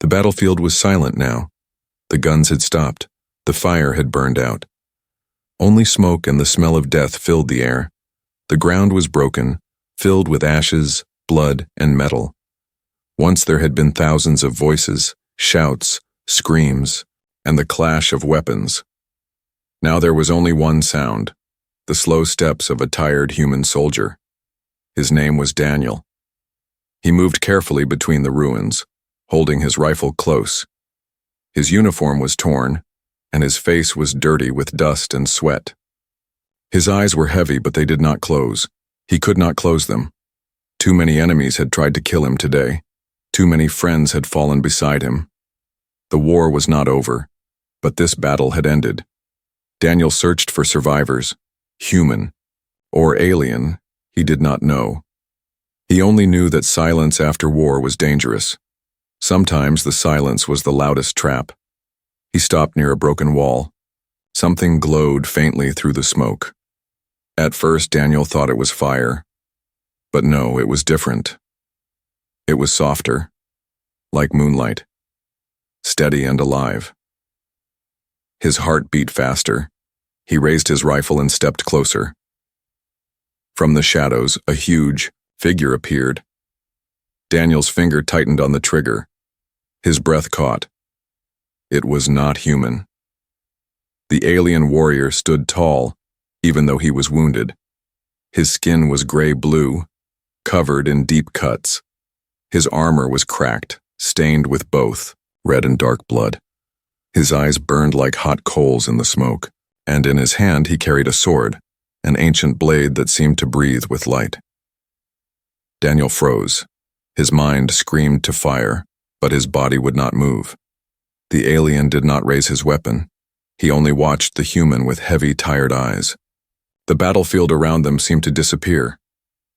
battlefield was silent now. The guns had stopped. The fire had burned out. Only smoke and the smell of death filled the air. The ground was broken, filled with ashes, blood, and metal. Once there had been thousands of voices, shouts, screams, and the clash of weapons. Now there was only one sound, the slow steps of a tired human soldier. His name was Daniel. He moved carefully between the ruins, holding his rifle close. His uniform was torn, and his face was dirty with dust and sweat. His eyes were heavy, but they did not close. He could not close them. Too many enemies had tried to kill him today. Too many friends had fallen beside him. The war was not over, but this battle had ended. Daniel searched for survivors, human or alien, he did not know. He only knew that silence after war was dangerous. Sometimes the silence was the loudest trap. He stopped near a broken wall. Something glowed faintly through the smoke. At first, Daniel thought it was fire. But no, it was different. It was softer, like moonlight, steady and alive. His heart beat faster. He raised his rifle and stepped closer. From the shadows, a huge figure appeared. Daniel's finger tightened on the trigger. His breath caught. It was not human. The alien warrior stood tall, even though he was wounded. His skin was gray-blue, covered in deep cuts. His armor was cracked, stained with both red and dark blood. His eyes burned like hot coals in the smoke, and in his hand he carried a sword, an ancient blade that seemed to breathe with light. Daniel froze. His mind screamed to fire, but his body would not move. The alien did not raise his weapon. He only watched the human with heavy, tired eyes. The battlefield around them seemed to disappear.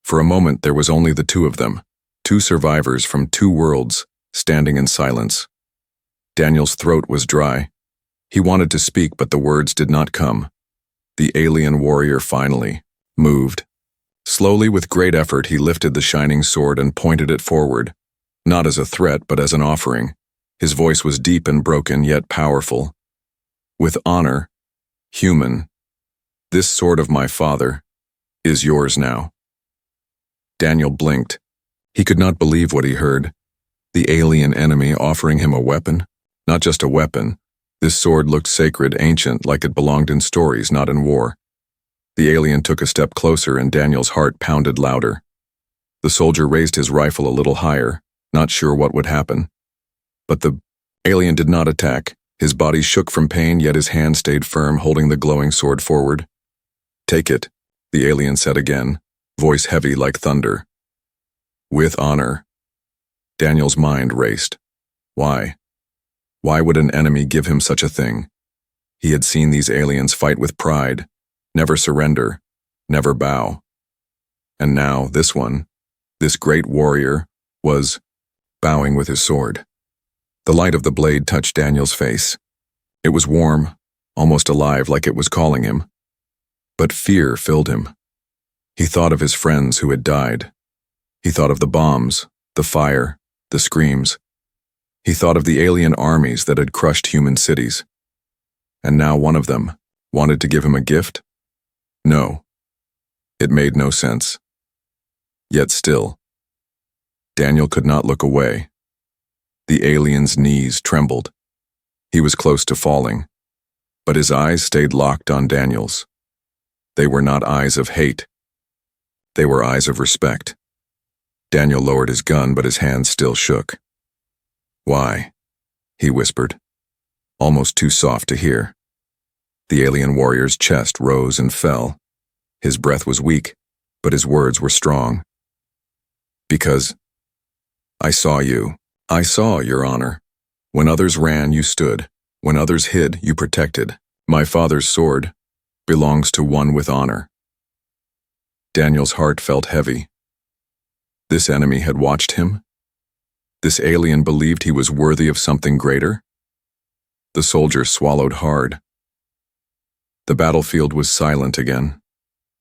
For a moment there was only the two of them, two survivors from two worlds, standing in silence. Daniel's throat was dry. He wanted to speak, but the words did not come. The alien warrior finally moved. Slowly, with great effort, he lifted the shining sword and pointed it forward, not as a threat, but as an offering. His voice was deep and broken, yet powerful. With honor, human, this sword of my father is yours now. Daniel blinked. He could not believe what he heard. The alien enemy offering him a weapon? Not just a weapon. This sword looked sacred, ancient, like it belonged in stories, not in war. The alien took a step closer and Daniel's heart pounded louder. The soldier raised his rifle a little higher, not sure what would happen. But the alien did not attack. His body shook from pain, yet his hand stayed firm, holding the glowing sword forward. "Take it," the alien said again, voice heavy like thunder. "With honor." Daniel's mind raced. Why? Why would an enemy give him such a thing? He had seen these aliens fight with pride, never surrender, never bow. And now this one, this great warrior, was bowing with his sword. The light of the blade touched Daniel's face. It was warm, almost alive, like it was calling him. But fear filled him. He thought of his friends who had died. He thought of the bombs, the fire, the screams. He thought of the alien armies that had crushed human cities. And now one of them wanted to give him a gift? No. It made no sense. Yet still, Daniel could not look away. The alien's knees trembled. He was close to falling, but his eyes stayed locked on Daniel's. They were not eyes of hate. They were eyes of respect. Daniel lowered his gun, but his hands still shook. "Why?" he whispered, almost too soft to hear. The alien warrior's chest rose and fell. His breath was weak, but his words were strong. "Because I saw you. I saw, Your Honor. When others ran, you stood. When others hid, you protected. My father's sword belongs to one with honor." Daniel's heart felt heavy. This enemy had watched him? This alien believed he was worthy of something greater? The soldier swallowed hard. The battlefield was silent again,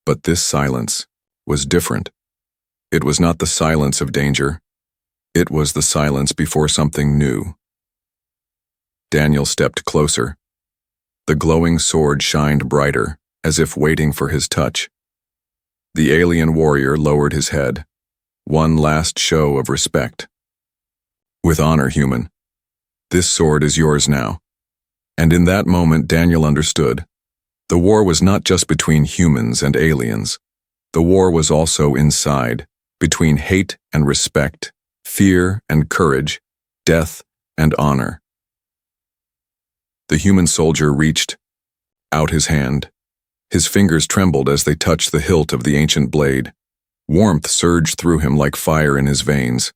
but this silence was different. It was not the silence of danger. It was the silence before something new, Daniel stepped closer. The glowing sword shined brighter, as if waiting for his touch. The alien warrior lowered his head, one last show of respect. "With honor, human. This sword is yours now." And in that moment, Daniel understood. The war was not just between humans and aliens. The war was also inside, between hate and respect, fear and courage, death and honor. The human soldier reached out his hand. His fingers trembled as they touched the hilt of the ancient blade. Warmth surged through him like fire in his veins.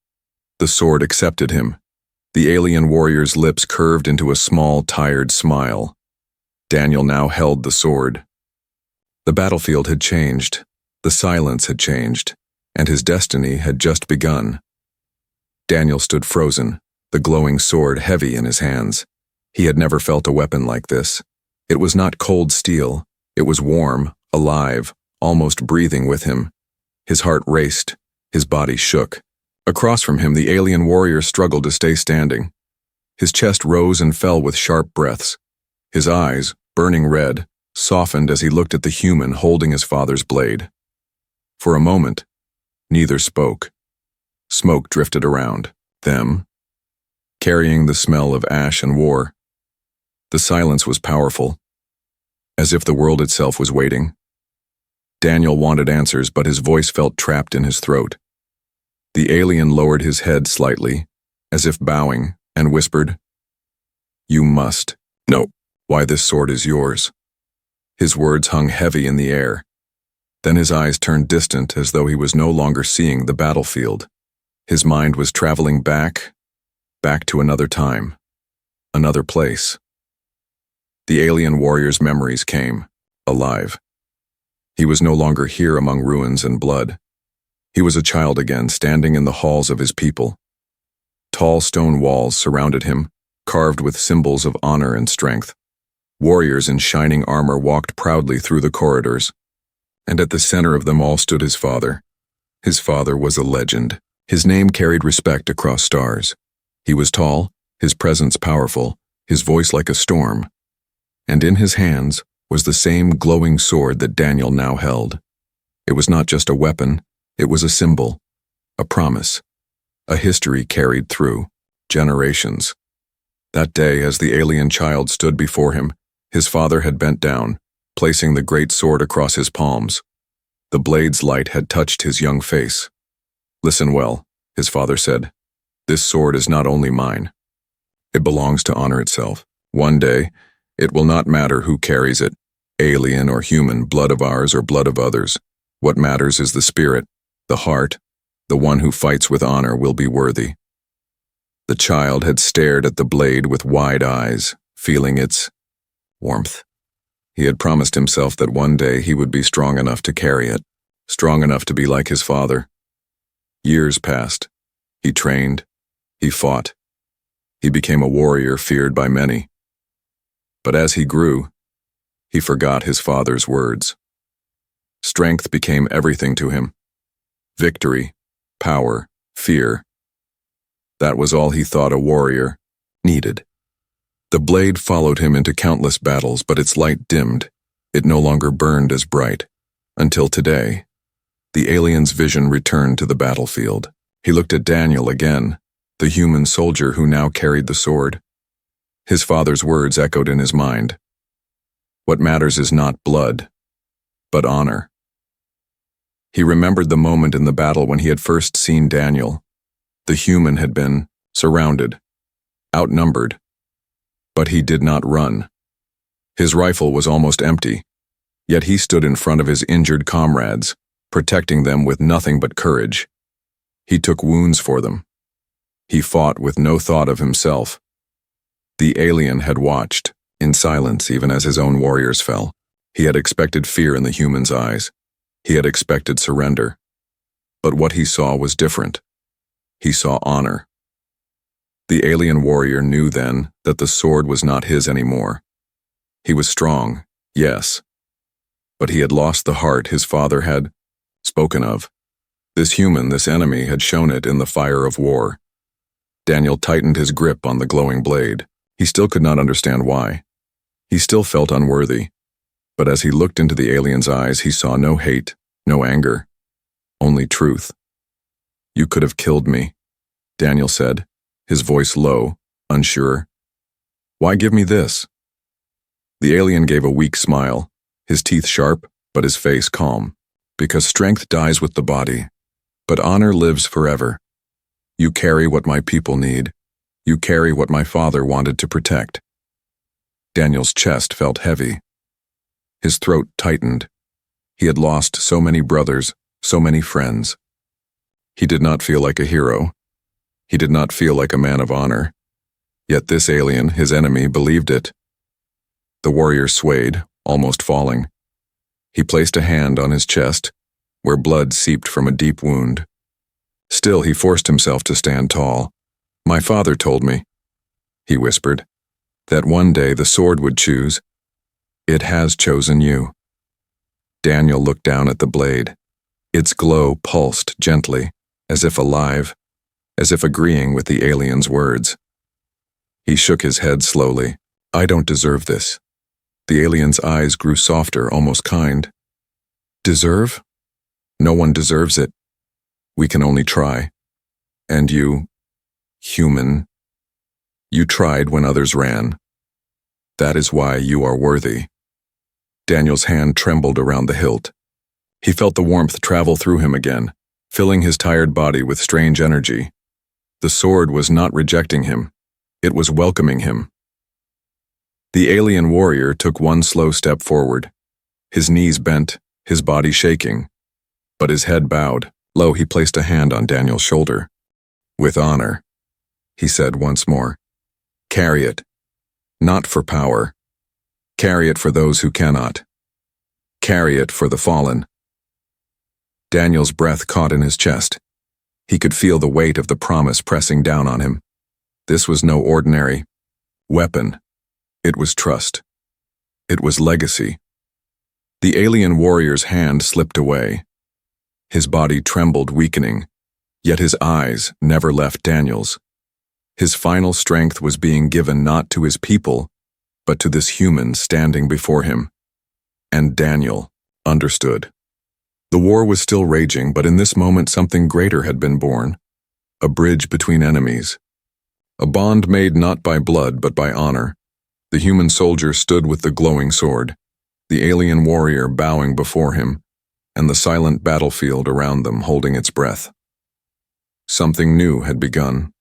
The sword accepted him. The alien warrior's lips curved into a small, tired smile. Daniel now held the sword. The battlefield had changed, the silence had changed, and his destiny had just begun. Daniel stood frozen, the glowing sword heavy in his hands. He had never felt a weapon like this. It was not cold steel. It was warm, alive, almost breathing with him. His heart raced. His body shook. Across from him, the alien warrior struggled to stay standing. His chest rose and fell with sharp breaths. His eyes, burning red, softened as he looked at the human holding his father's blade. For a moment, neither spoke. Smoke drifted around them, carrying the smell of ash and war. The silence was powerful, as if the world itself was waiting. Daniel wanted answers, but his voice felt trapped in his throat. The alien lowered his head slightly, as if bowing, and whispered, "You must know why this sword is yours." His words hung heavy in the air. Then his eyes turned distant, as though he was no longer seeing the battlefield. His mind was traveling back to another time, another place. The alien warrior's memories came, alive. He was no longer here among ruins and blood. He was a child again, standing in the halls of his people. Tall stone walls surrounded him, carved with symbols of honor and strength. Warriors in shining armor walked proudly through the corridors, and at the center of them all stood his father. His father was a legend. His name carried respect across stars. He was tall, his presence powerful, his voice like a storm. And in his hands was the same glowing sword that Daniel now held. It was not just a weapon, it was a symbol, a promise, a history carried through generations. That day, as the alien child stood before him, his father had bent down, placing the great sword across his palms. The blade's light had touched his young face. "Listen well," his father said. "This sword is not only mine. It belongs to honor itself. One day, it will not matter who carries it, alien or human, blood of ours or blood of others. What matters is the spirit, the heart. The one who fights with honor will be worthy." The child had stared at the blade with wide eyes, feeling its warmth. He had promised himself that one day he would be strong enough to carry it, strong enough to be like his father. Years passed. He trained. He fought. He became a warrior feared by many. But as he grew, he forgot his father's words. Strength became everything to him. Victory, power, fear. That was all he thought a warrior needed. The blade followed him into countless battles, but its light dimmed. It no longer burned as bright. Until today, the alien's vision returned to the battlefield. He looked at Daniel again, the human soldier who now carried the sword. His father's words echoed in his mind. What matters is not blood, but honor. He remembered the moment in the battle when he had first seen Daniel. The human had been surrounded, outnumbered, but he did not run. His rifle was almost empty, yet he stood in front of his injured comrades, protecting them with nothing but courage. He took wounds for them. He fought with no thought of himself. The alien had watched, in silence, even as his own warriors fell. He had expected fear in the human's eyes. He had expected surrender. But what he saw was different. He saw honor. The alien warrior knew then that the sword was not his anymore. He was strong, yes, but he had lost the heart his father had spoken of. This human, this enemy, had shown it in the fire of war. Daniel tightened his grip on the glowing blade. He still could not understand why. He still felt unworthy. But as he looked into the alien's eyes, he saw no hate, no anger, only truth. "You could have killed me," Daniel said, his voice low, unsure. "Why give me this?" The alien gave a weak smile, his teeth sharp, but his face calm. "Because strength dies with the body, but honor lives forever. You carry what my people need. You carry what my father wanted to protect." Daniel's chest felt heavy. His throat tightened. He had lost so many brothers, so many friends. He did not feel like a hero. He did not feel like a man of honor. Yet this alien, his enemy, believed it. The warrior swayed, almost falling. He placed a hand on his chest, where blood seeped from a deep wound. Still, he forced himself to stand tall. "My father told me," he whispered, "that one day the sword would choose. It has chosen you." Daniel looked down at the blade. Its glow pulsed gently, as if alive, as if agreeing with the alien's words. He shook his head slowly. "I don't deserve this." The alien's eyes grew softer, almost kind. "Deserve? No one deserves it. We can only try. And you, human, you tried when others ran. That is why you are worthy." Daniel's hand trembled around the hilt. He felt the warmth travel through him again, filling his tired body with strange energy. The sword was not rejecting him. It was welcoming him. The alien warrior took one slow step forward, his knees bent, his body shaking. But his head bowed. Low, he placed a hand on Daniel's shoulder. "With honor," he said once more. "Carry it. Not for power. Carry it for those who cannot. Carry it for the fallen." Daniel's breath caught in his chest. He could feel the weight of the promise pressing down on him. This was no ordinary weapon. It was trust. It was legacy. The alien warrior's hand slipped away. His body trembled, weakening, yet his eyes never left Daniel's. His final strength was being given not to his people, but to this human standing before him. And Daniel understood. The war was still raging, but in this moment something greater had been born. A bridge between enemies. A bond made not by blood, but by honor. The human soldier stood with the glowing sword, the alien warrior bowing before him, and the silent battlefield around them holding its breath. Something new had begun.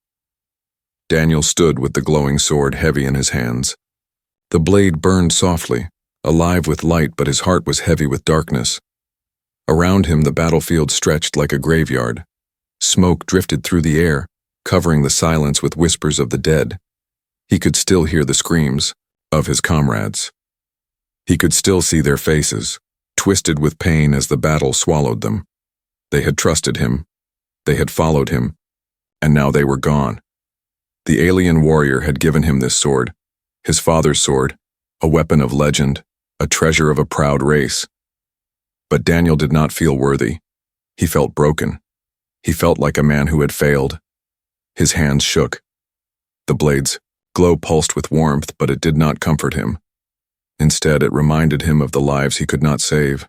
Daniel stood with the glowing sword heavy in his hands. The blade burned softly, alive with light, but his heart was heavy with darkness. Around him the battlefield stretched like a graveyard. Smoke drifted through the air, covering the silence with whispers of the dead. He could still hear the screams of his comrades. He could still see their faces, twisted with pain as the battle swallowed them. They had trusted him. They had followed him. And now they were gone. The alien warrior had given him this sword, his father's sword, a weapon of legend, a treasure of a proud race. But Daniel did not feel worthy. He felt broken. He felt like a man who had failed. His hands shook. The blade's glow pulsed with warmth, but it did not comfort him. Instead, it reminded him of the lives he could not save.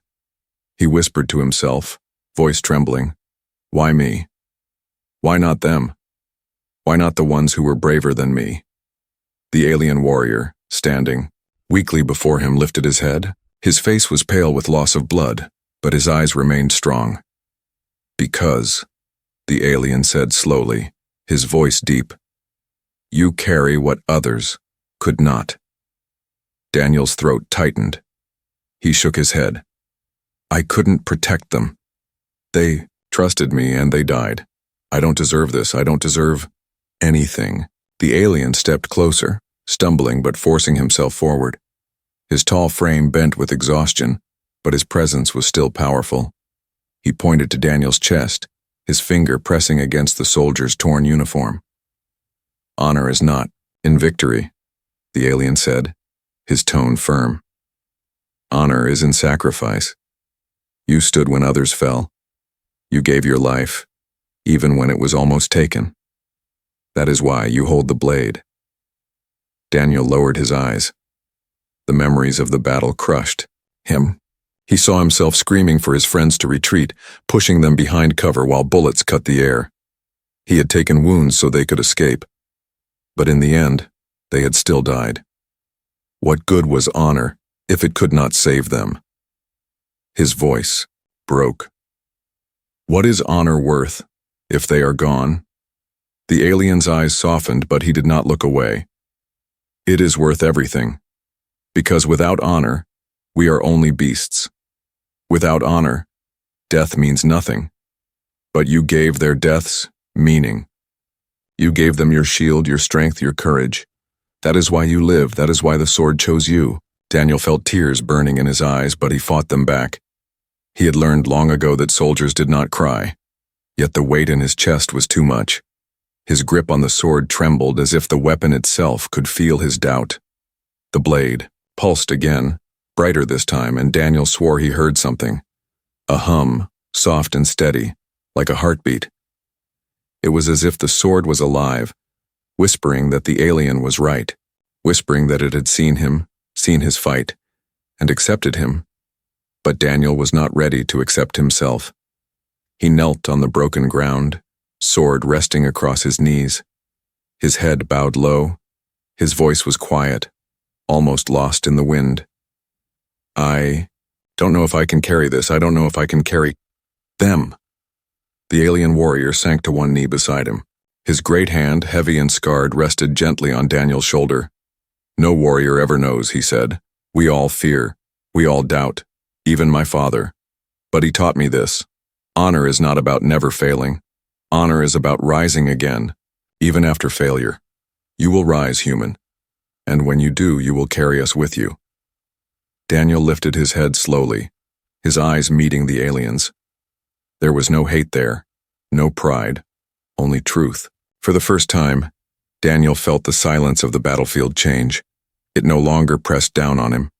He whispered to himself, voice trembling, "Why me? Why not them? Why not the ones who were braver than me?" The alien warrior, standing weakly before him, lifted his head. His face was pale with loss of blood, but his eyes remained strong. "Because," the alien said slowly, his voice deep, "you carry what others could not." Daniel's throat tightened. He shook his head. "I couldn't protect them. They trusted me and they died. I don't deserve this. I don't deserve anything." The alien stepped closer, stumbling but forcing himself forward. His tall frame bent with exhaustion, but his presence was still powerful. He pointed to Daniel's chest, his finger pressing against the soldier's torn uniform. "Honor is not in victory," the alien said, his tone firm. "Honor is in sacrifice. You stood when others fell. You gave your life, even when it was almost taken. That is why you hold the blade." Daniel lowered his eyes. The memories of the battle crushed him. He saw himself screaming for his friends to retreat, pushing them behind cover while bullets cut the air. He had taken wounds so they could escape. But in the end, they had still died. What good was honor if it could not save them? His voice broke. What is honor worth if they are gone? The alien's eyes softened, but he did not look away. It is worth everything. Because without honor, we are only beasts. Without honor, death means nothing. But you gave their deaths meaning. You gave them your shield, your strength, your courage. That is why you live. That is why the sword chose you. Daniel felt tears burning in his eyes, but he fought them back. He had learned long ago that soldiers did not cry. Yet the weight in his chest was too much. His grip on the sword trembled as if the weapon itself could feel his doubt. The blade pulsed again, brighter this time, and Daniel swore he heard something. A hum, soft and steady, like a heartbeat. It was as if the sword was alive, whispering that the alien was right, whispering that it had seen him, seen his fight, and accepted him. But Daniel was not ready to accept himself. He knelt on the broken ground, sword resting across his knees. His head bowed low. His voice was quiet, almost lost in the wind. I don't know if I can carry this. I don't know if I can carry them. The alien warrior sank to one knee beside him. His great hand, heavy and scarred, rested gently on Daniel's shoulder. No warrior ever knows, he said. We all fear. We all doubt. Even my father. But he taught me this. Honor is not about never failing. Honor is about rising again, even after failure. You will rise, human. And when you do, you will carry us with you. Daniel lifted his head slowly, his eyes meeting the alien's. There was no hate there, no pride, only truth. For the first time, Daniel felt the silence of the battlefield change. It no longer pressed down on him.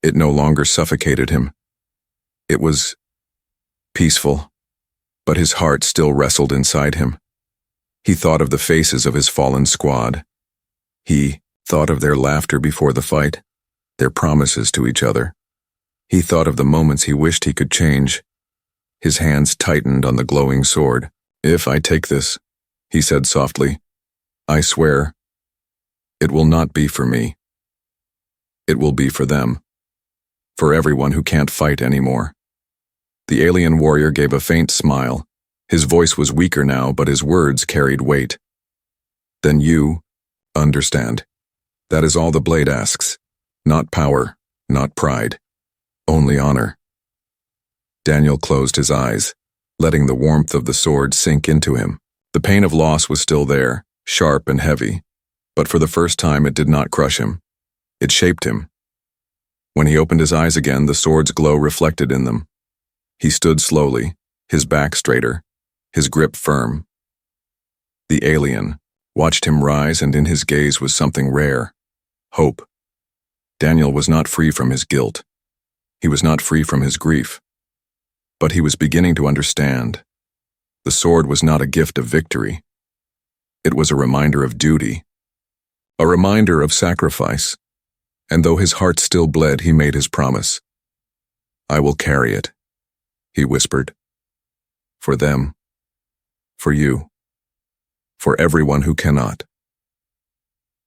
It no longer suffocated him. It was peaceful, but his heart still wrestled inside him. He thought of the faces of his fallen squad. He thought of their laughter before the fight, their promises to each other. He thought of the moments he wished he could change. His hands tightened on the glowing sword. If I take this, he said softly, I swear, it will not be for me. It will be for them. For everyone who can't fight anymore. The alien warrior gave a faint smile. His voice was weaker now, but his words carried weight. Then you understand. That is all the blade asks. Not power, not pride. Only honor. Daniel closed his eyes, letting the warmth of the sword sink into him. The pain of loss was still there, sharp and heavy, but for the first time it did not crush him. It shaped him. When he opened his eyes again, the sword's glow reflected in them. He stood slowly, his back straighter, his grip firm. The alien watched him rise, and in his gaze was something rare. Hope. Daniel was not free from his guilt. He was not free from his grief. But he was beginning to understand. The sword was not a gift of victory. It was a reminder of duty, a reminder of sacrifice. And though his heart still bled, he made his promise. I will carry it, he whispered. For them, for you, for everyone who cannot.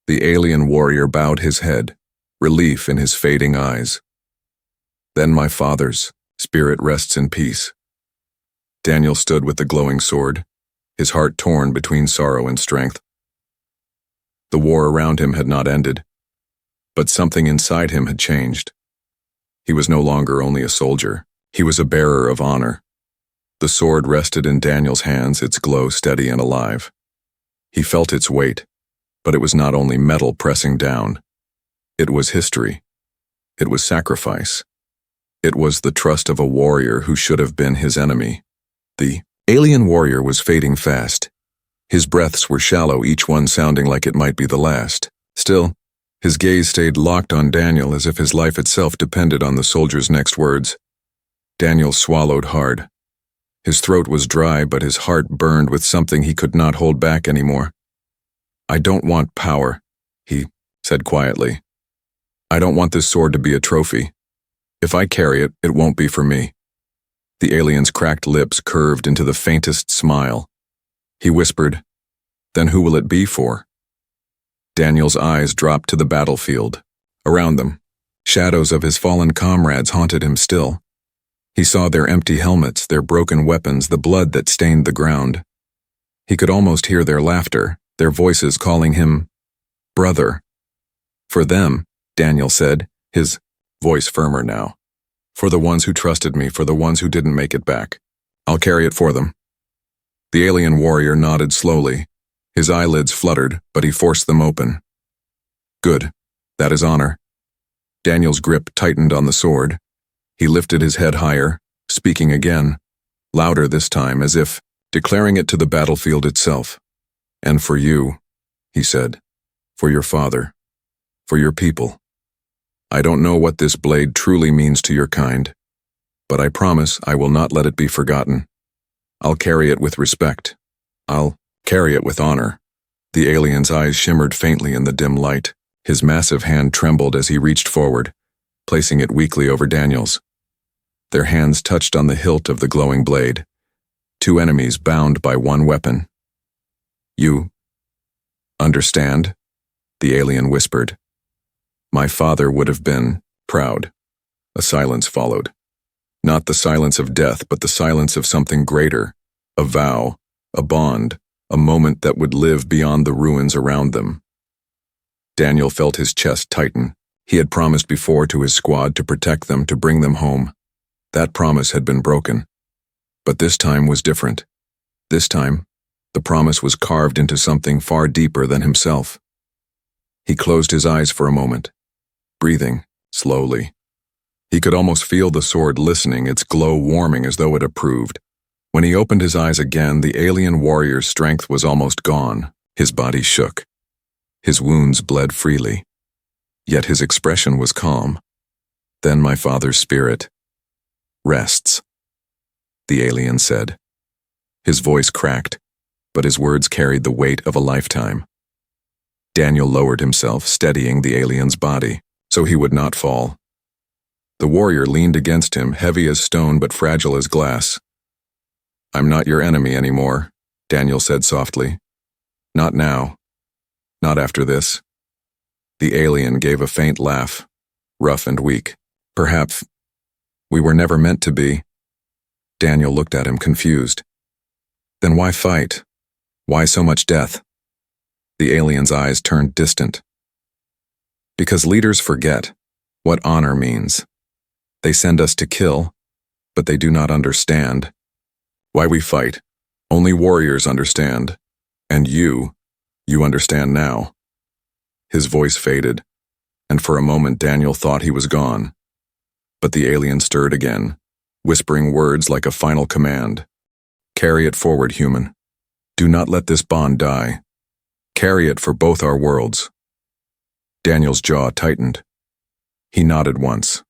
The alien warrior bowed his head, relief in his fading eyes. Then my father's spirit rests in peace. Daniel stood with the glowing sword, his heart torn between sorrow and strength. The war around him had not ended, but something inside him had changed. He was no longer only a soldier, he was a bearer of honor. The sword rested in Daniel's hands, its glow steady and alive. He felt its weight, but it was not only metal pressing down. It was history. It was sacrifice. It was the trust of a warrior who should have been his enemy. The alien warrior was fading fast. His breaths were shallow, each one sounding like it might be the last. Still, his gaze stayed locked on Daniel as if his life itself depended on the soldier's next words. Daniel swallowed hard. His throat was dry, but his heart burned with something he could not hold back anymore. I don't want power, he said quietly. I don't want this sword to be a trophy. If I carry it, it won't be for me. The alien's cracked lips curved into the faintest smile. He whispered, Then who will it be for? Daniel's eyes dropped to the battlefield. Around them, shadows of his fallen comrades haunted him still. He saw their empty helmets, their broken weapons, the blood that stained the ground. He could almost hear their laughter, their voices calling him brother. For them, Daniel said, his voice firmer now. For the ones who trusted me, for the ones who didn't make it back. I'll carry it for them. The alien warrior nodded slowly. His eyelids fluttered, but he forced them open. Good. That is honor. Daniel's grip tightened on the sword. He lifted his head higher, speaking again, louder this time, as if declaring it to the battlefield itself. And for you, he said, for your father, for your people. I don't know what this blade truly means to your kind, but I promise I will not let it be forgotten. I'll carry it with respect. I'll carry it with honor. The alien's eyes shimmered faintly in the dim light. His massive hand trembled as he reached forward, placing it weakly over Daniel's. Their hands touched on the hilt of the glowing blade. Two enemies bound by one weapon. You understand? The alien whispered. My father would have been proud. A silence followed. Not the silence of death, but the silence of something greater. A vow, a bond, a moment that would live beyond the ruins around them. Daniel felt his chest tighten. He had promised before to his squad to protect them, to bring them home. That promise had been broken. But this time was different. This time, the promise was carved into something far deeper than himself. He closed his eyes for a moment, breathing slowly. He could almost feel the sword listening, its glow warming as though it approved. When he opened his eyes again, the alien warrior's strength was almost gone. His body shook. His wounds bled freely. Yet his expression was calm. Then my father's spirit rests, the alien said. His voice cracked, but his words carried the weight of a lifetime. Daniel lowered himself, steadying the alien's body, so he would not fall. The warrior leaned against him, heavy as stone but fragile as glass. I'm not your enemy anymore, Daniel said softly. Not now. Not after this. The alien gave a faint laugh, rough and weak. Perhaps we were never meant to be. Daniel looked at him, confused. Then why fight? Why so much death? The alien's eyes turned distant. Because leaders forget what honor means. They send us to kill, but they do not understand. Why we fight, only warriors understand. And you understand now. His voice faded, and for a moment Daniel thought he was gone. But the alien stirred again, whispering words like a final command. Carry it forward, human. Do not let this bond die. Carry it for both our worlds. Daniel's jaw tightened. He nodded once.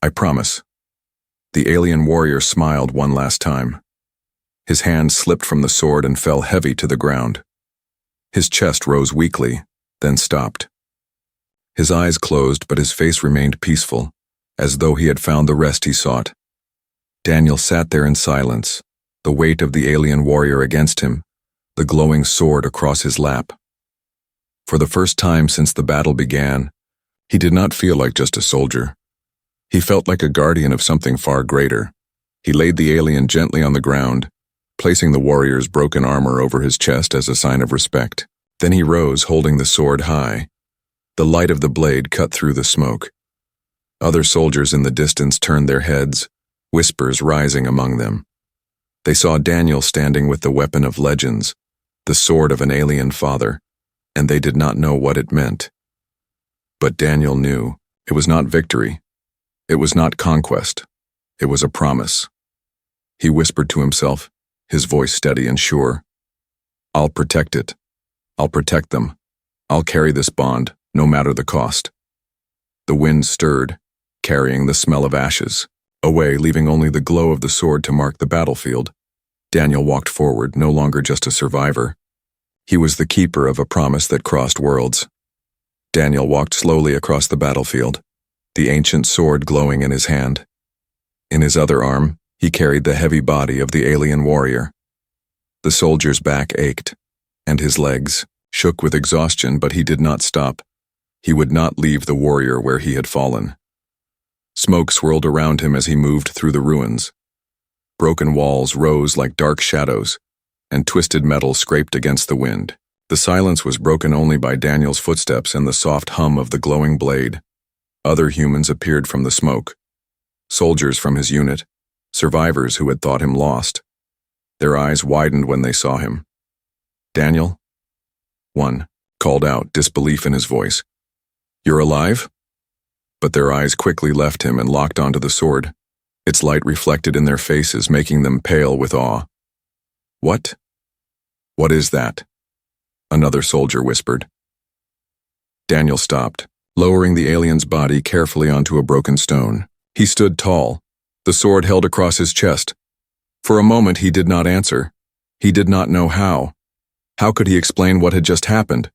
I promise. The alien warrior smiled one last time. His hand slipped from the sword and fell heavy to the ground. His chest rose weakly, then stopped. His eyes closed, but his face remained peaceful, as though he had found the rest he sought. Daniel sat there in silence, the weight of the alien warrior against him, the glowing sword across his lap. For the first time since the battle began, he did not feel like just a soldier. He felt like a guardian of something far greater. He laid the alien gently on the ground, placing the warrior's broken armor over his chest as a sign of respect. Then he rose, holding the sword high. The light of the blade cut through the smoke. Other soldiers in the distance turned their heads, whispers rising among them. They saw Daniel standing with the weapon of legends, the sword of an alien father, and they did not know what it meant. But Daniel knew it was not victory. It was not conquest. It was a promise. He whispered to himself, his voice steady and sure. I'll protect it. I'll protect them. I'll carry this bond, no matter the cost. The wind stirred, carrying the smell of ashes, away, leaving only the glow of the sword to mark the battlefield. Daniel walked forward, no longer just a survivor. He was the keeper of a promise that crossed worlds. Daniel walked slowly across the battlefield, the ancient sword glowing in his hand. In his other arm, he carried the heavy body of the alien warrior. The soldier's back ached, and his legs shook with exhaustion, but he did not stop. He would not leave the warrior where he had fallen. Smoke swirled around him as he moved through the ruins. Broken walls rose like dark shadows, and twisted metal scraped against the wind. The silence was broken only by Daniel's footsteps and the soft hum of the glowing blade. Other humans appeared from the smoke. Soldiers from his unit, survivors who had thought him lost. Their eyes widened when they saw him. "Daniel?" One called out, disbelief in his voice. "You're alive?" But their eyes quickly left him and locked onto the sword. Its light reflected in their faces, making them pale with awe. "What? What is that?" Another soldier whispered. Daniel stopped, lowering the alien's body carefully onto a broken stone. He stood tall, the sword held across his chest. For a moment he did not answer. He did not know how. How could he explain what had just happened?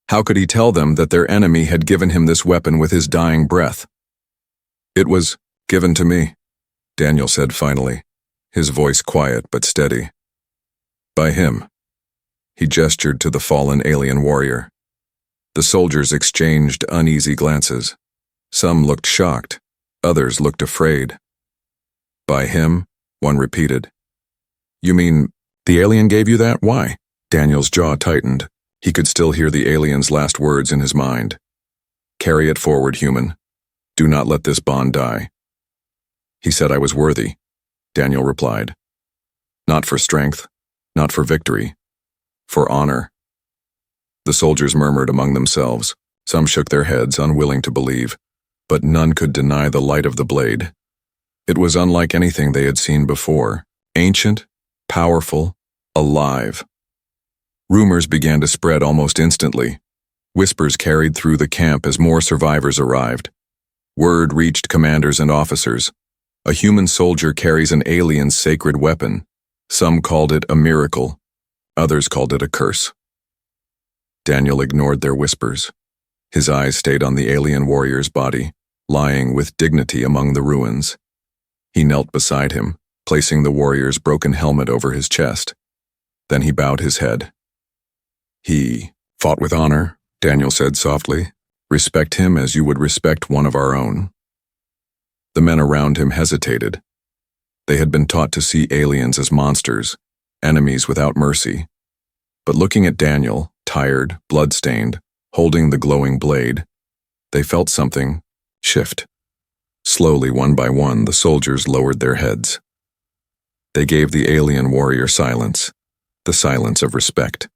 How could he tell them that their enemy had given him this weapon with his dying breath? "It was given to me," Daniel said finally, his voice quiet but steady. "By him." He gestured to the fallen alien warrior. The soldiers exchanged uneasy glances. Some looked shocked, others looked afraid. "By him?" one repeated. "You mean, the alien gave you that? Why?" Daniel's jaw tightened. He could still hear the alien's last words in his mind. "Carry it forward, human. Do not let this bond die." "He said I was worthy," Daniel replied. "Not for strength, not for victory, for honor." The soldiers murmured among themselves. Some shook their heads, unwilling to believe, but none could deny the light of the blade. It was unlike anything they had seen before. Ancient, powerful, alive. Rumors began to spread almost instantly. Whispers carried through the camp as more survivors arrived. Word reached commanders and officers. A human soldier carries an alien's sacred weapon. Some called it a miracle. Others called it a curse. Daniel ignored their whispers. His eyes stayed on the alien warrior's body, lying with dignity among the ruins. He knelt beside him, placing the warrior's broken helmet over his chest. Then he bowed his head. "He fought with honor," Daniel said softly. "Respect him as you would respect one of our own." The men around him hesitated. They had been taught to see aliens as monsters, enemies without mercy. But looking at Daniel, tired, blood-stained, holding the glowing blade, they felt something shift. Slowly, one by one, the soldiers lowered their heads. They gave the alien warrior silence, the silence of respect.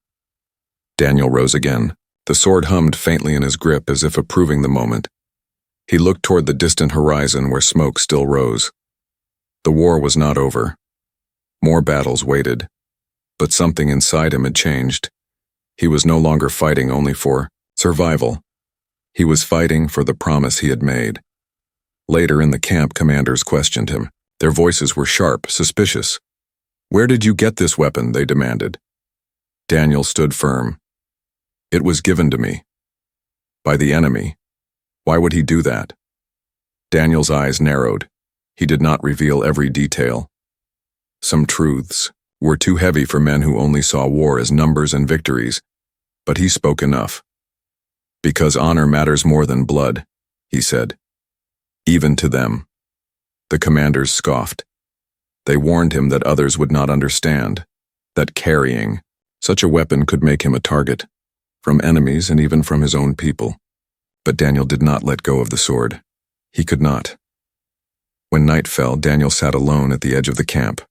Daniel rose again. The sword hummed faintly in his grip as if approving the moment. He looked toward the distant horizon where smoke still rose. The war was not over. More battles waited, but something inside him had changed. He was no longer fighting only for survival. He was fighting for the promise he had made. Later in the camp, commanders questioned him. Their voices were sharp, suspicious. "Where did you get this weapon?" they demanded. Daniel stood firm. "It was given to me. By the enemy. Why would he do that?" Daniel's eyes narrowed. He did not reveal every detail. Some truths were too heavy for men who only saw war as numbers and victories, but he spoke enough. "Because honor matters more than blood," he said. "Even to them." The commanders scoffed. They warned him that others would not understand, that carrying such a weapon could make him a target, from enemies and even from his own people. But Daniel did not let go of the sword. He could not. When night fell, Daniel sat alone at the edge of the camp.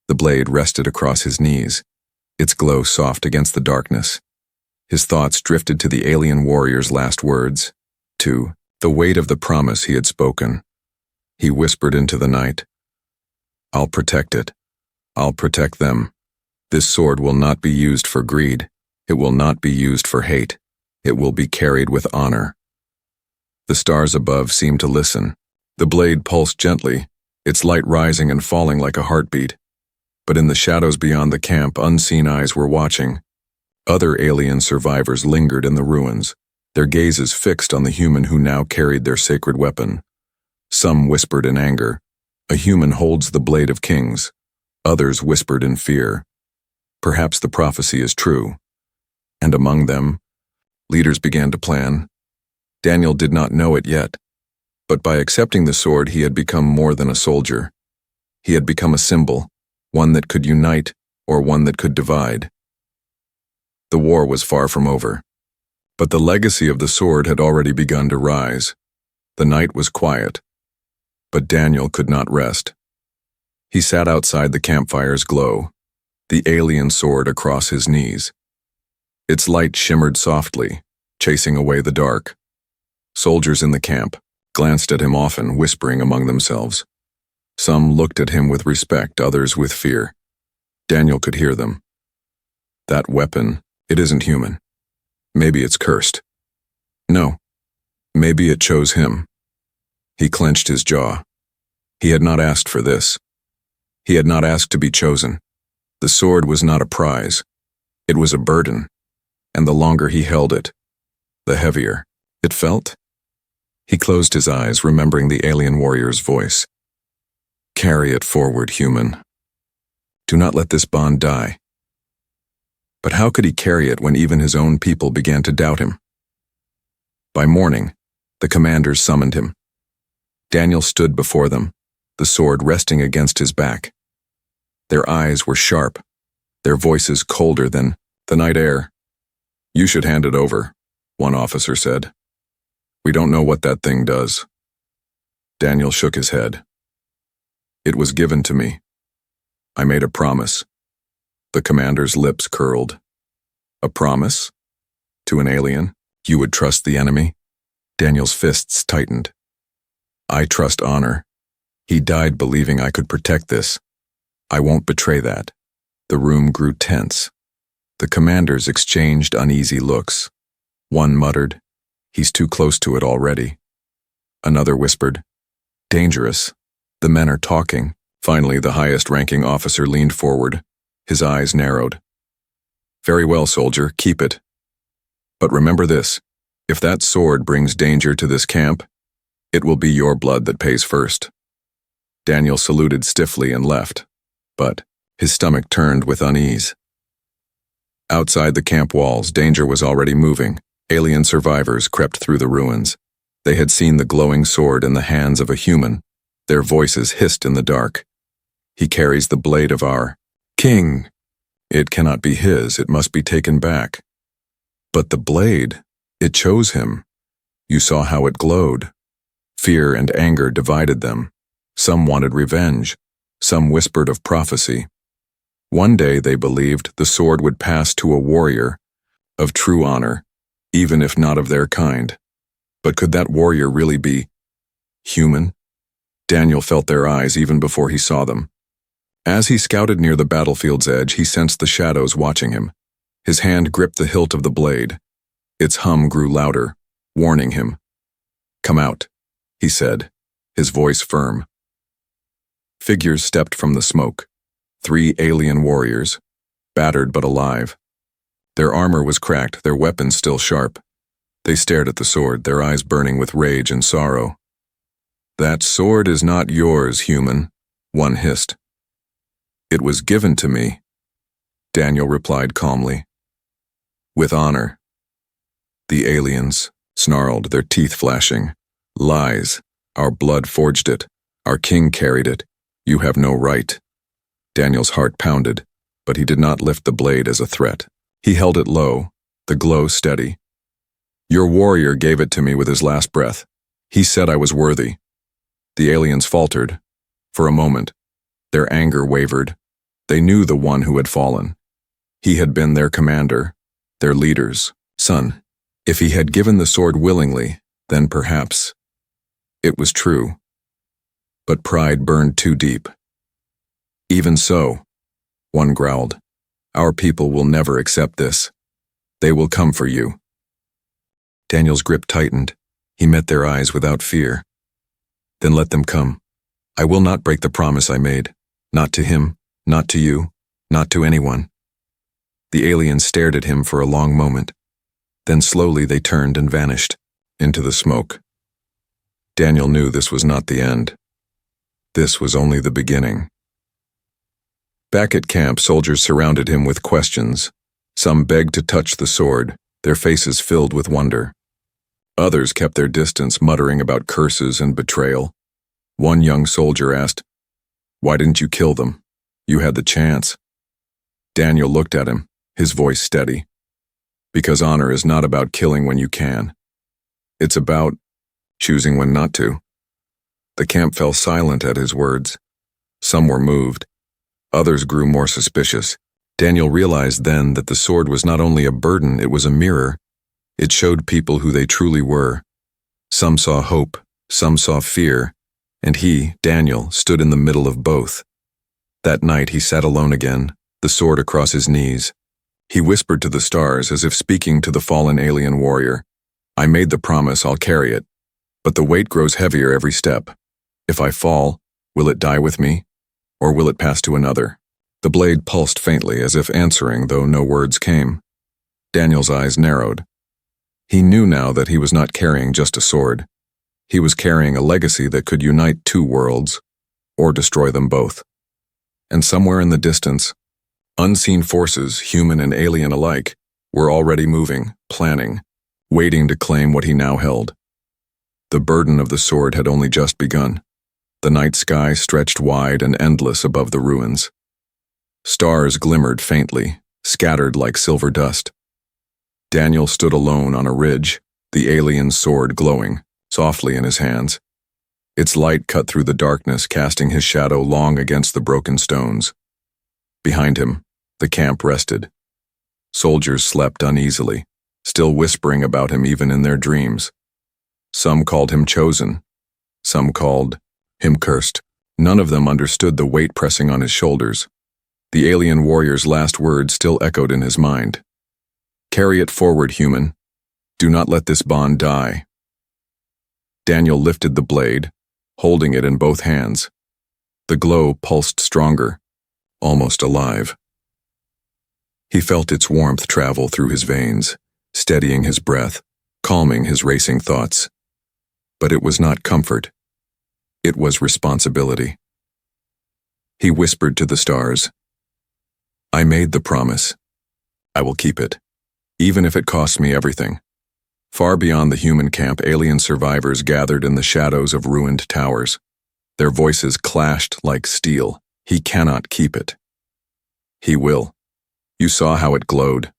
The blade rested across his knees, its glow soft against the darkness. His thoughts drifted to the alien warrior's last words, to the weight of the promise he had spoken. He whispered into the night, "I'll protect it. I'll protect them. This sword will not be used for greed. It will not be used for hate. It will be carried with honor." The stars above seemed to listen. The blade pulsed gently, its light rising and falling like a heartbeat. But in the shadows beyond the camp, unseen eyes were watching. Other alien survivors lingered in the ruins, their gazes fixed on the human who now carried their sacred weapon. Some whispered in anger, "A human holds the blade of kings." Others whispered in fear, "Perhaps the prophecy is true." And among them, leaders began to plan. Daniel did not know it yet, but by accepting the sword he had become more than a soldier. He had become a symbol, one that could unite or one that could divide. The war was far from over, but the legacy of the sword had already begun to rise. The night was quiet, but Daniel could not rest. He sat outside the campfire's glow, the alien sword across his knees. Its light shimmered softly, chasing away the dark. Soldiers in the camp glanced at him often, whispering among themselves. Some looked at him with respect, others with fear. Daniel could hear them. "That weapon, it isn't human. Maybe it's cursed. No, maybe it chose him." He clenched his jaw. He had not asked for this. He had not asked to be chosen. The sword was not a prize. It was a burden, and the longer he held it, the heavier it felt. He closed his eyes, remembering the alien warrior's voice. "Carry it forward, human. Do not let this bond die." But how could he carry it when even his own people began to doubt him? By morning, the commanders summoned him. Daniel stood before them, the sword resting against his back. Their eyes were sharp, their voices colder than the night air. "You should hand it over," one officer said. "We don't know what that thing does." Daniel shook his head. "It was given to me. I made a promise." The commander's lips curled. "A promise? To an alien? You would trust the enemy?" Daniel's fists tightened. "I trust honor. He died believing I could protect this. I won't betray that." The room grew tense. The commanders exchanged uneasy looks. One muttered, "He's too close to it already." Another whispered, "Dangerous. The men are talking." Finally, the highest-ranking officer leaned forward. His eyes narrowed. "Very well, soldier, keep it. But remember this, if that sword brings danger to this camp, it will be your blood that pays first." Daniel saluted stiffly and left, but his stomach turned with unease. Outside the camp walls, danger was already moving. Alien survivors crept through the ruins. They had seen the glowing sword in the hands of a human. Their voices hissed in the dark. "He carries the blade of our king. It cannot be his, it must be taken back." But the blade, it chose him. You saw how it glowed. Fear and anger divided them. Some wanted revenge. Some whispered of prophecy. One day, they believed, the sword would pass to a warrior of true honor, even if not of their kind. But could that warrior really be human? Daniel felt their eyes even before he saw them. As he scouted near the battlefield's edge, he sensed the shadows watching him. His hand gripped the hilt of the blade. Its hum grew louder, warning him. "Come out," he said, his voice firm. Figures stepped from the smoke. 3 alien warriors, battered but alive. Their armor was cracked, their weapons still sharp. They stared at the sword, their eyes burning with rage and sorrow. "That sword is not yours, human," one hissed. "It was given to me," Daniel replied calmly. "With honor." The aliens snarled, their teeth flashing. "Lies. Our blood forged it. Our king carried it. You have no right." Daniel's heart pounded, but he did not lift the blade as a threat. He held it low, the glow steady. "Your warrior gave it to me with his last breath. He said I was worthy." The aliens faltered. For a moment, their anger wavered. They knew the one who had fallen. He had been their commander, their leader's son. If he had given the sword willingly, then perhaps it was true. But pride burned too deep. "Even so," one growled, "our people will never accept this. They will come for you." Daniel's grip tightened. He met their eyes without fear. "Then let them come. I will not break the promise I made. Not to him, not to you, not to anyone." The aliens stared at him for a long moment. Then slowly they turned and vanished into the smoke. Daniel knew this was not the end. This was only the beginning. Back at camp, soldiers surrounded him with questions. Some begged to touch the sword, their faces filled with wonder. Others kept their distance, muttering about curses and betrayal. One young soldier asked, "Why didn't you kill them? You had the chance." Daniel looked at him, his voice steady. "Because honor is not about killing when you can. It's about choosing when not to." The camp fell silent at his words. Some were moved. Others grew more suspicious. Daniel realized then that the sword was not only a burden, it was a mirror. It showed people who they truly were. Some saw hope, some saw fear, and he, Daniel, stood in the middle of both. That night he sat alone again, the sword across his knees. He whispered to the stars as if speaking to the fallen alien warrior. "I made the promise, I'll carry it. But the weight grows heavier every step. If I fall, will it die with me? Or will it pass to another?" The blade pulsed faintly as if answering, though no words came. Daniel's eyes narrowed. He knew now that he was not carrying just a sword. He was carrying a legacy that could unite two worlds, or destroy them both. And somewhere in the distance, unseen forces, human and alien alike, were already moving, planning, waiting to claim what he now held. The burden of the sword had only just begun. The night sky stretched wide and endless above the ruins. Stars glimmered faintly, scattered like silver dust. Daniel stood alone on a ridge, the alien sword glowing softly in his hands. Its light cut through the darkness, casting his shadow long against the broken stones. Behind him, the camp rested. Soldiers slept uneasily, still whispering about him even in their dreams. Some called him chosen. Some called him cursed. None of them understood the weight pressing on his shoulders. The alien warrior's last words still echoed in his mind. "Carry it forward, human. Do not let this bond die." Daniel lifted the blade, holding it in both hands. The glow pulsed stronger, almost alive. He felt its warmth travel through his veins, steadying his breath, calming his racing thoughts. But it was not comfort. It was responsibility. He whispered to the stars, "I made the promise. I will keep it, even if it costs me everything." Far beyond the human camp, alien survivors gathered in the shadows of ruined towers. Their voices clashed like steel. "He cannot keep it." "He will. You saw how it glowed."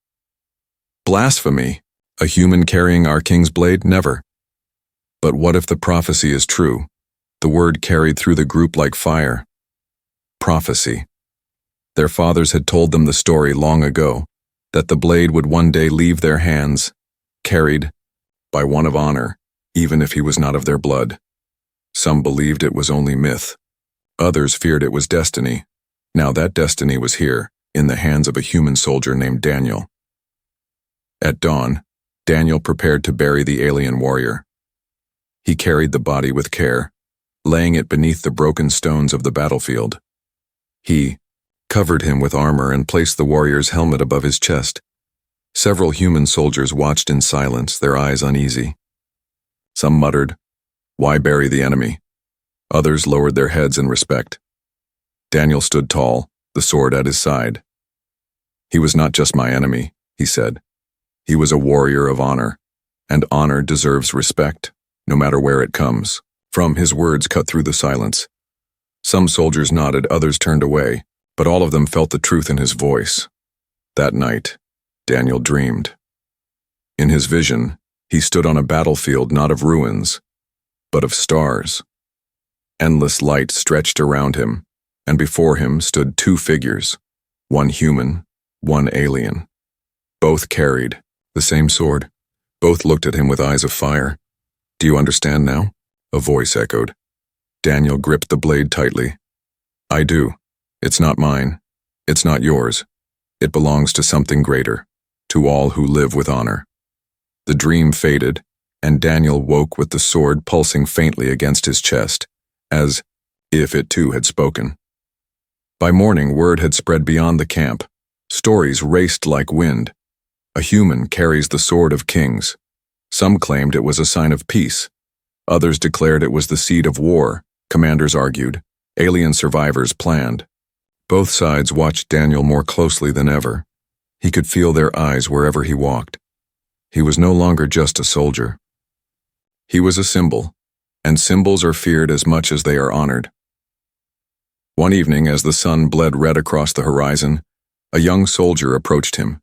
"Blasphemy! A human carrying our king's blade? Never." But what if the prophecy is true? The word carried through the group like fire. Prophecy. Their fathers had told them the story long ago, that the blade would one day leave their hands, carried by one of honor, even if he was not of their blood. Some believed it was only myth. Others feared it was destiny. Now that destiny was here, in the hands of a human soldier named Daniel. At dawn, Daniel prepared to bury the alien warrior. He carried the body with care, laying it beneath the broken stones of the battlefield. He covered him with armor and placed the warrior's helmet above his chest. Several human soldiers watched in silence, their eyes uneasy. Some muttered, "Why bury the enemy?" Others lowered their heads in respect. Daniel stood tall, the sword at his side. "He was not just my enemy," he said. "He was a warrior of honor, and honor deserves respect, no matter where it comes." From his words cut through the silence. Some soldiers nodded, others turned away, but all of them felt the truth in his voice. That night, Daniel dreamed. In his vision, he stood on a battlefield not of ruins, but of stars. Endless light stretched around him, and before him stood two figures, one human, one alien. Both carried the same sword. Both looked at him with eyes of fire. "Do you understand now?" a voice echoed. Daniel gripped the blade tightly. "I do. It's not mine. It's not yours. It belongs to something greater, to all who live with honor." The dream faded, and Daniel woke with the sword pulsing faintly against his chest, as if it too had spoken. By morning, word had spread beyond the camp. Stories raced like wind. A human carries the sword of kings. Some claimed it was a sign of peace. Others declared it was the seed of war, commanders argued. Alien survivors planned. Both sides watched Daniel more closely than ever. He could feel their eyes wherever he walked. He was no longer just a soldier. He was a symbol, and symbols are feared as much as they are honored. One evening, as the sun bled red across the horizon, a young soldier approached him.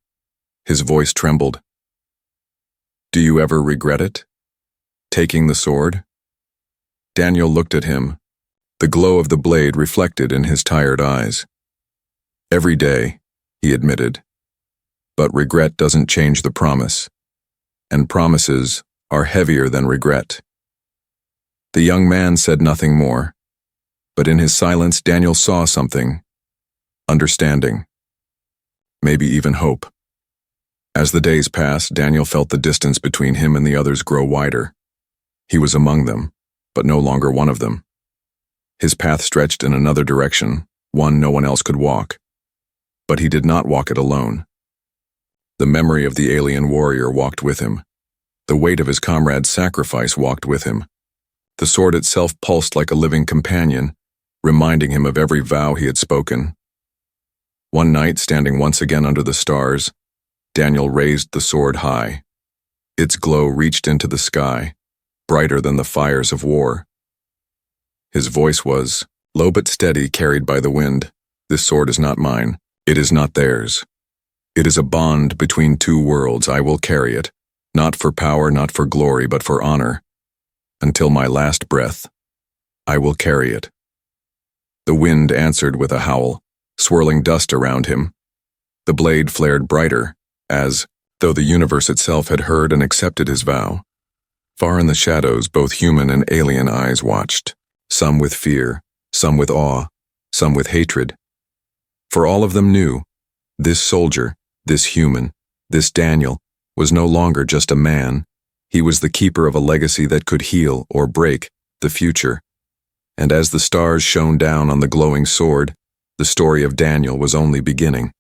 His voice trembled. "Do you ever regret it? Taking the sword?" Daniel looked at him, the glow of the blade reflected in his tired eyes. "Every day," he admitted. "But regret doesn't change the promise, and promises are heavier than regret." The young man said nothing more, but in his silence Daniel saw something: understanding, maybe even hope. As the days passed, Daniel felt the distance between him and the others grow wider. He was among them, but no longer one of them. His path stretched in another direction, one no one else could walk. But he did not walk it alone. The memory of the alien warrior walked with him. The weight of his comrade's sacrifice walked with him. The sword itself pulsed like a living companion, reminding him of every vow he had spoken. One night, standing once again under the stars, Daniel raised the sword high. Its glow reached into the sky, brighter than the fires of war. His voice was, low but steady, carried by the wind. "This sword is not mine. It is not theirs. It is a bond between two worlds. I will carry it, not for power, not for glory, but for honor. Until my last breath, I will carry it." The wind answered with a howl, swirling dust around him. The blade flared brighter, as though the universe itself had heard and accepted his vow. Far in the shadows, both human and alien eyes watched, some with fear, some with awe, some with hatred. For all of them knew, this soldier, this human, this Daniel, was no longer just a man. He was the keeper of a legacy that could heal or break the future. And as the stars shone down on the glowing sword, the story of Daniel was only beginning.